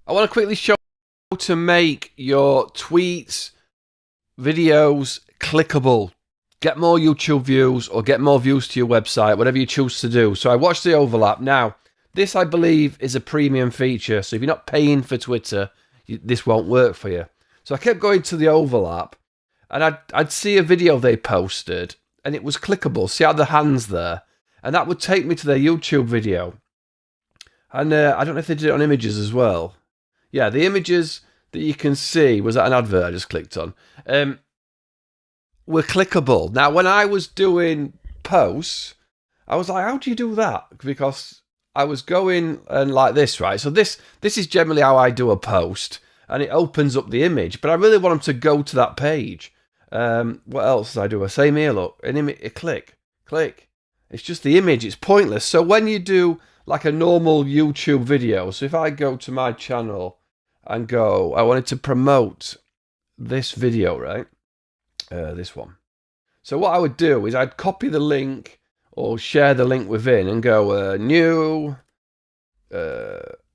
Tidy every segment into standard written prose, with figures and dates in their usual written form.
I want to quickly show how to make your tweets, videos clickable. Get more YouTube views or get more views to your website, whatever you choose to do. So I watched the overlap. Now, this I believe is a premium feature. So if you're not paying for Twitter, this won't work for you. So I kept going to the overlap and I'd see a video they posted and it was clickable. See how the hand's there? And that would take me to their YouTube video. And I don't know if they did it on images as well. Yeah, the images that you can see, was that an advert I just clicked on? Were clickable. Now, when I was doing posts, I was like, how do you do that? Because I was going and like this, right? So this is generally how I do a post, and it opens up the image, but I really want them to go to that page. What else do I do? Same here, look, a click. It's just the image, it's pointless. So when you do like a normal YouTube video, so if I go to my channel and go, I wanted to promote this video, right? This one. So what I would do is I'd copy the link or share the link within and go new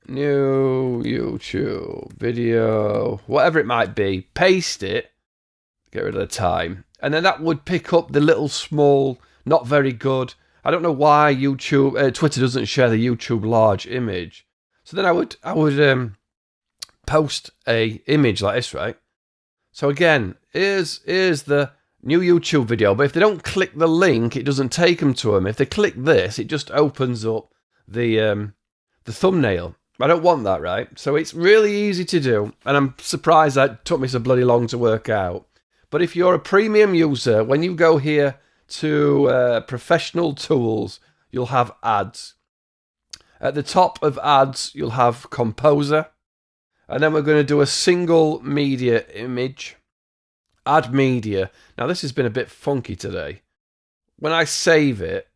YouTube video, whatever it might be, paste it, get rid of the time, and then that would pick up the little small, not very good. I don't know why Twitter doesn't share the YouTube large image. So then I would post a image like this, right? So again, here's the new YouTube video, but if they don't click the link, it doesn't take them to them. If they click this, it just opens up the thumbnail. I don't want that, right? So it's really easy to do, and I'm surprised that it took me so bloody long to work out. But if you're a premium user, when you go here to professional tools, you'll have ads. At the top of ads, you'll have composer. And then we're going to do a single media image. Add media. Now this has been a bit funky today. When I save it,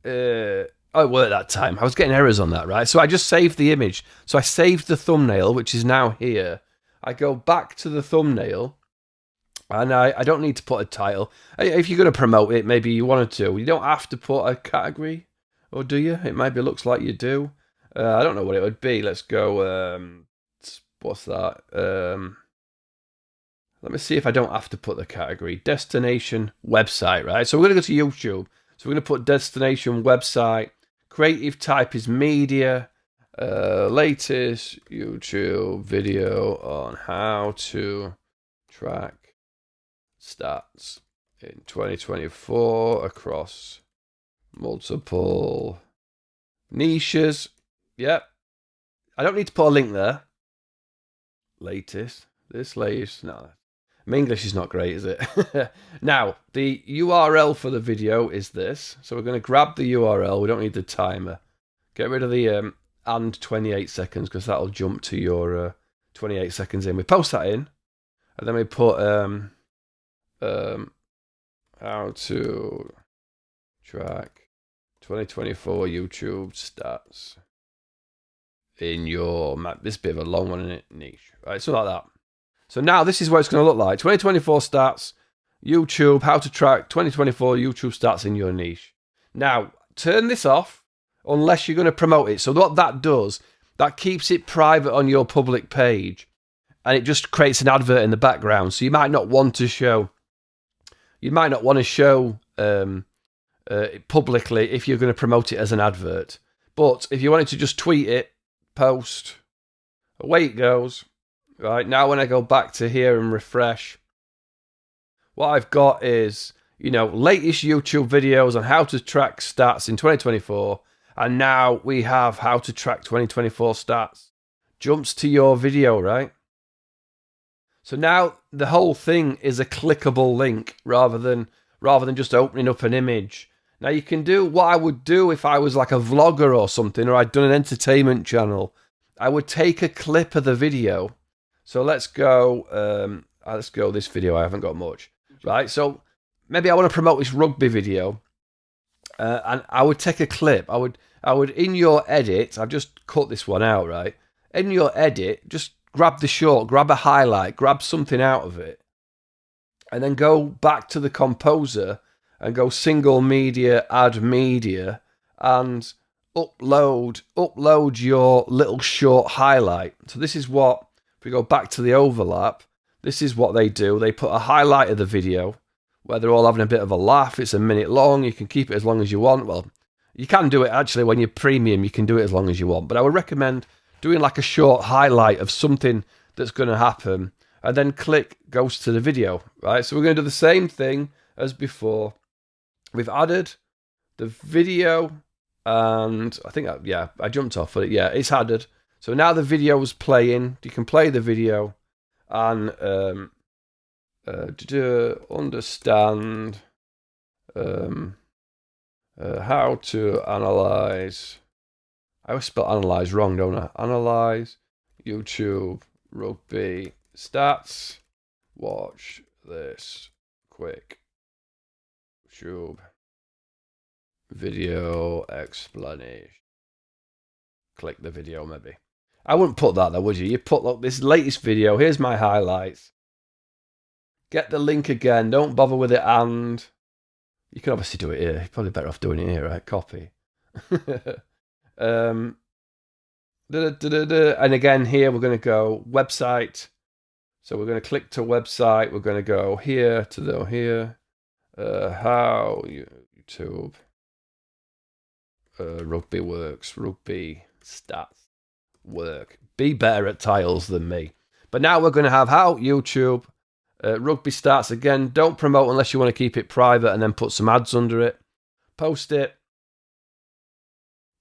it worked that time. I was getting errors on that, right? So I just saved the image. So I saved the thumbnail, which is now here. I go back to the thumbnail. And I don't need to put a title. If you're going to promote it, maybe you wanted to. You don't have to put a category, or do you? It maybe looks like you do. I don't know what it would be. Let's go. What's that? Let me see if I don't have to put the category. Destination website, right? So we're going to go to YouTube. So we're going to put destination website. Creative type is media. Latest YouTube video on how to track stats in 2024 across multiple niches. Yep. I don't need to put a link there. Latest. No. My English is not great, is it? Now, the URL for the video is this. So we're going to grab the URL. We don't need the timer. Get rid of the and 28 seconds because that'll jump to your 28 seconds in. We post that in. And then we put how to track 2024 YouTube stats in your map. This bit of a long one, isn't it? Niche, right? So like that. So now this is what it's going to look like. 2024 stats, YouTube, how to track 2024 YouTube stats in your niche. Now, turn this off unless you're going to promote it. So what that does, that keeps it private on your public page, and it just creates an advert in the background. So you might not want to show publicly if you're going to promote it as an advert. But if you wanted to just tweet it, post, away it goes. Right, now when I go back to here and refresh, what I've got is, latest YouTube videos on how to track stats in 2024. And now we have how to track 2024 stats. Jumps to your video, right? So now the whole thing is a clickable link rather than just opening up an image. Now you can do what I would do if I was like a vlogger or something, or I'd done an entertainment channel. I would take a clip of the video. So let's go this video. I haven't got much, right? So maybe I want to promote this rugby video, and I would take a clip. I would in your edit. I've just cut this one out, right? In your edit, just grab the short, grab a highlight, grab something out of it, and then go back to the composer and go single media, add media, and upload your little short highlight. So this is what, if we go back to the overlap, this is what they do. They put a highlight of the video where they're all having a bit of a laugh. It's a minute long. You can keep it as long as you want. Well, you can do it actually when you're premium. You can do it as long as you want. But I would recommend doing like a short highlight of something that's going to happen, and then click goes to the video, right? So we're going to do the same thing as before. We've added the video, and I think, I jumped off it. Yeah, it's added. So now the video is playing. You can play the video and understand how to analyze. I always spell analyze wrong, don't I? Analyze YouTube rugby stats. Watch this quick YouTube video explanation. Click the video, maybe. I wouldn't put that though, would you? You put, look, this latest video. Here's my highlights. Get the link again. Don't bother with it, and you can obviously do it here. You're probably better off doing it here, right? Copy. And again, here we're going to go website. So we're going to click to website. We're going to go here to the here. How YouTube rugby works. Rugby stats work. Be better at titles than me. But now we're going to have how YouTube rugby stats. Again, don't promote unless you want to keep it private, and then put some ads under it. Post it.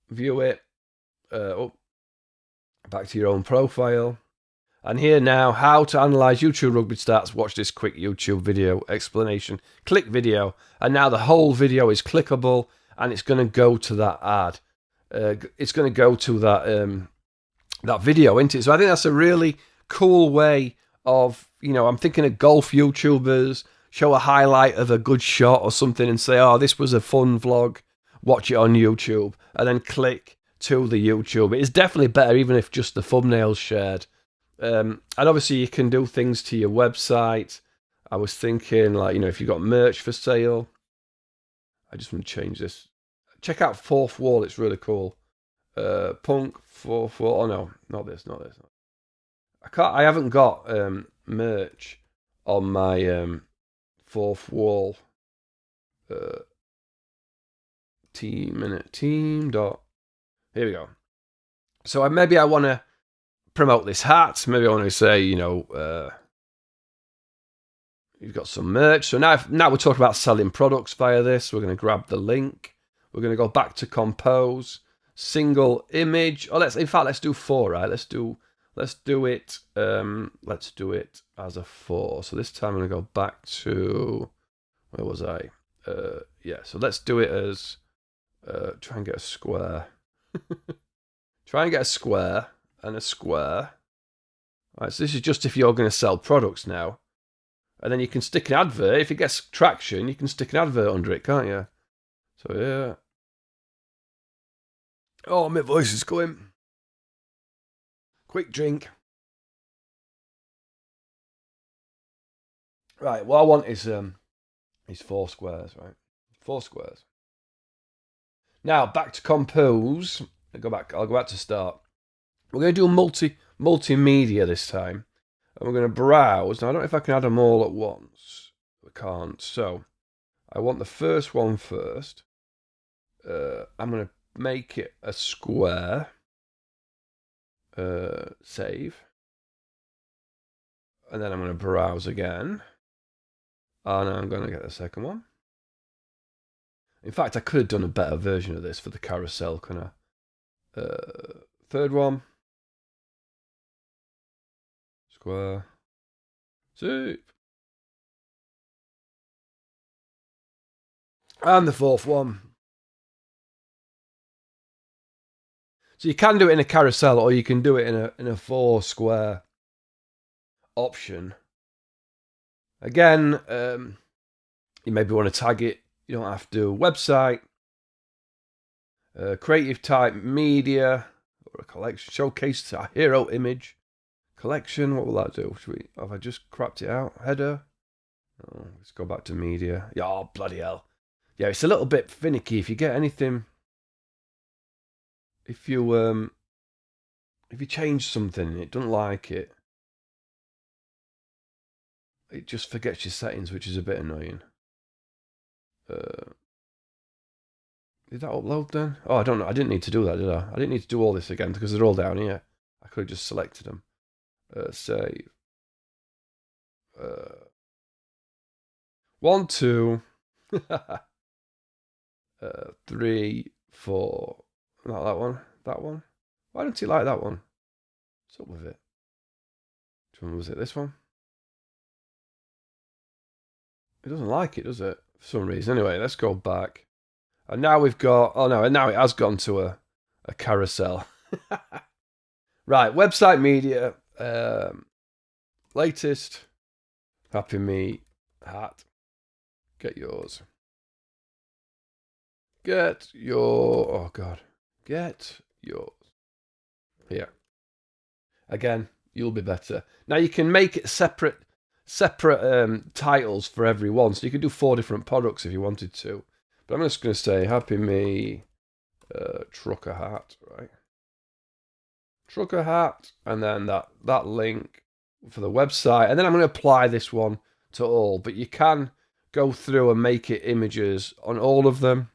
View it. Back to your own profile. And here now, how to analyze YouTube rugby stats. Watch this quick YouTube video explanation. Click video. And now the whole video is clickable, and it's going to go to that ad. It's going to go to that video, isn't it? So I think that's a really cool way of, I'm thinking of golf YouTubers, show a highlight of a good shot or something and say, oh, this was a fun vlog. Watch it on YouTube. And then click to the YouTube. It's definitely better even if just the thumbnail's shared. And obviously you can do things to your website. I was thinking, like, if you've got merch for sale. I just want to change this. Check out Fourth Wall. It's really cool. Punk Fourth Wall. Oh no, not this. I haven't got merch on my Fourth Wall team dot. Here we go. So maybe I want to promote this hat. Maybe I want to say, you've got some merch. So now we're talking about selling products via this. We're going to grab the link. We're going to go back to compose, single image. Oh, let's do 4, right? Let's do it. Let's do it as a 4. So this time I'm going to go back to, where was I? So let's do it as, try and get a square. Try and get a square and a square. All right, so this is just if you're going to sell products now. And then you can stick an advert. If it gets traction, you can stick an advert under it, can't you? So, yeah. Oh, my voice is going. Quick drink. Right, what I want is 4 squares, right? 4 squares. Now, back to compose. I'll go back to start. We're going to do multimedia this time. And we're going to browse. Now, I don't know if I can add them all at once. I can't. So, I want the first one first. I'm going to make it a square. Save. And then I'm going to browse again. And I'm going to get the second one. In fact, I could have done a better version of this for the carousel, couldn't I? Third one. Square. Soup. And the fourth one. So you can do it in a carousel, or you can do it in a 4 square option. Again, you maybe want to tag it. You don't have to. Website. Creative type media, or a collection. Showcase a hero image. Collection, what will that do? Have I just crapped it out? Header. Oh, let's go back to media. Yeah, oh, bloody hell. Yeah, it's a little bit finicky if you get anything. if you change something and it doesn't like it, it just forgets your settings, which is a bit annoying. Did that upload then? Oh, I don't know. I didn't need to do that, did I? I didn't need to do all this again because they're all down here. I could have just selected them. Save. 1, 2, 3, 4. Not that one. That one. Why don't you like that one? What's up with it? Which one was it? This one? It doesn't like it, does it? For some reason. Anyway, let's go back. And now we've got... Oh, no. And now it has gone to a carousel. Right. Website media. Latest. Happy Me hat. Get yours. Get your... Oh, God. Get yours. Here. Again, you'll be better. Now, you can make it separate titles for every one. So you could do 4 different products if you wanted to. But I'm just going to say Happy Me trucker hat, right? Trucker hat, and then that link for the website. And then I'm going to apply this one to all. But you can go through and make it images on all of them.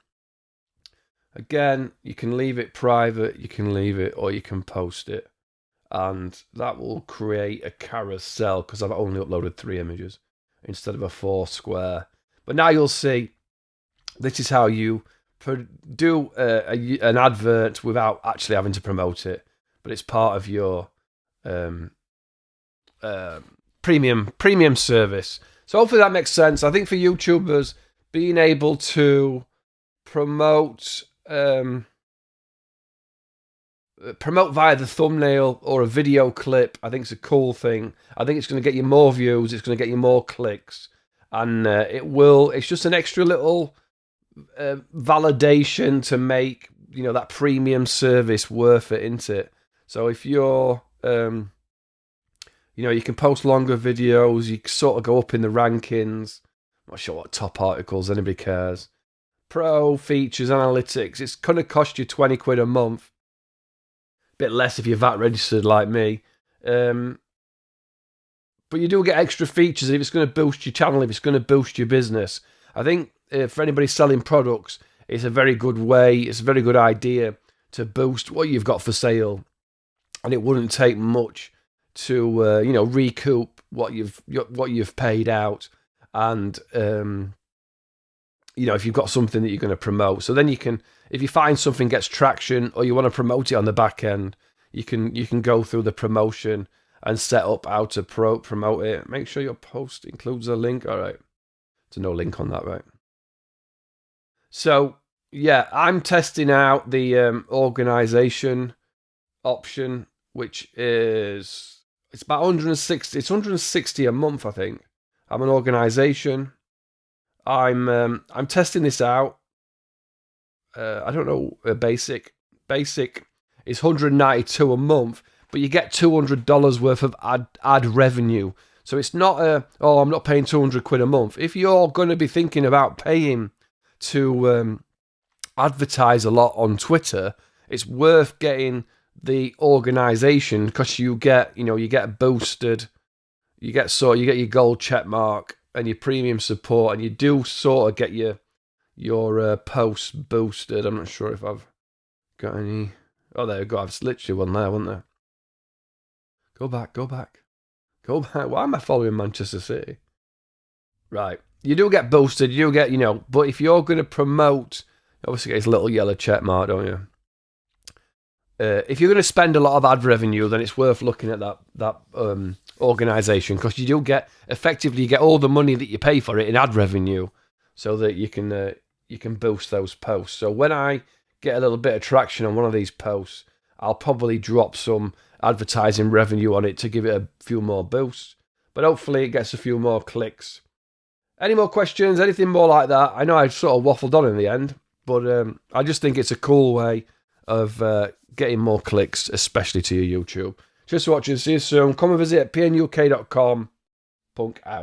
Again, you can leave it private, you can leave it, or you can post it. And that will create a carousel because I've only uploaded 3 images instead of a 4 square. But now you'll see this is how you do an advert without actually having to promote it. But it's part of your premium service. So hopefully that makes sense. I think for YouTubers, being able to promote via the thumbnail or a video clip, I think it's a cool thing. I think it's going to get you more views. It's going to get you more clicks, and it's just an extra little validation to make that premium service worth it, isn't it? So if you're you can post longer videos, you sort of go up in the rankings. I'm not sure what top articles, anybody cares. Pro, features, analytics, it's going to cost you 20 quid a month. Bit less if you're VAT registered like me. But you do get extra features if it's going to boost your channel, if it's going to boost your business. I think for anybody selling products, it's a very good way, it's a very good idea to boost what you've got for sale. And it wouldn't take much to recoup what you've paid out. And if you've got something that you're going to promote. So then you can, if you find something gets traction or you want to promote it on the back end, you can go through the promotion and set up how to promote it. Make sure your post includes a link. All right. There's no link on that, right? So, yeah, I'm testing out the organization option, which is, it's about 160. It's 160 a month, I think. I'm an organization. I'm testing this out. I don't know. Basic is 192 a month, but you get $200 worth of ad revenue. So it's not I'm not paying 200 quid a month. If you're going to be thinking about paying to advertise a lot on Twitter, it's worth getting the organization because you get boosted. You get your gold check mark and your premium support, and you do sort of get your posts boosted. I'm not sure if I've got any. Oh, there we go. I've literally one there, wasn't there? Go back. Why am I following Manchester City? Right. You do get boosted. You do get, but if you're going to promote, obviously get this little yellow check mark, don't you? If you're going to spend a lot of ad revenue, then it's worth looking at that organization because you get all the money that you pay for it in ad revenue, so that you can boost those posts. So when I get a little bit of traction on one of these posts, I'll probably drop some advertising revenue on it to give it a few more boosts. But hopefully it gets a few more clicks. Any more questions? Anything more like that? I know I sort of waffled on in the end, but I just think it's a cool way of getting more clicks, especially to your YouTube. Just for watching. See you soon. Come and visit pnuk.com. Punk out.